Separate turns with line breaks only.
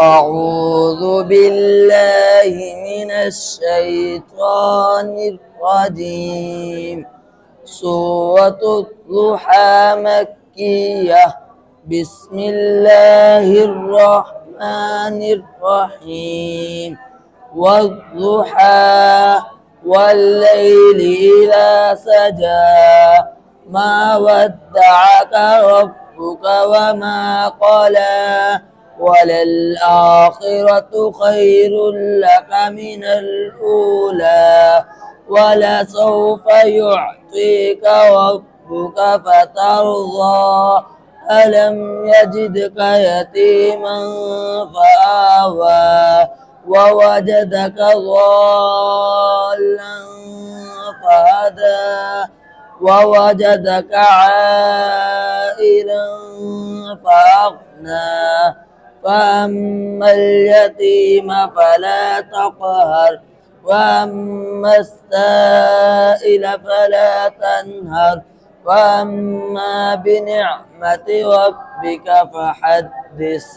أعوذ بالله من الشيطان الرجيم. سورة الضحى مكية. بسم الله الرحمن الرحيم. والضحى والليل إذا سجى ما ودعك ربك وما قلى وللآخرة خير لك من الأولى ولسوف يعطيك ربك فترضى ألم يجدك يتيما فآوى ووجدك ضالا فهدى ووجدك عائلا فأغنى فأما اليتيم فلا تقهر وأما السائل فلا تنهر وأما بنعمة ربك فحدث.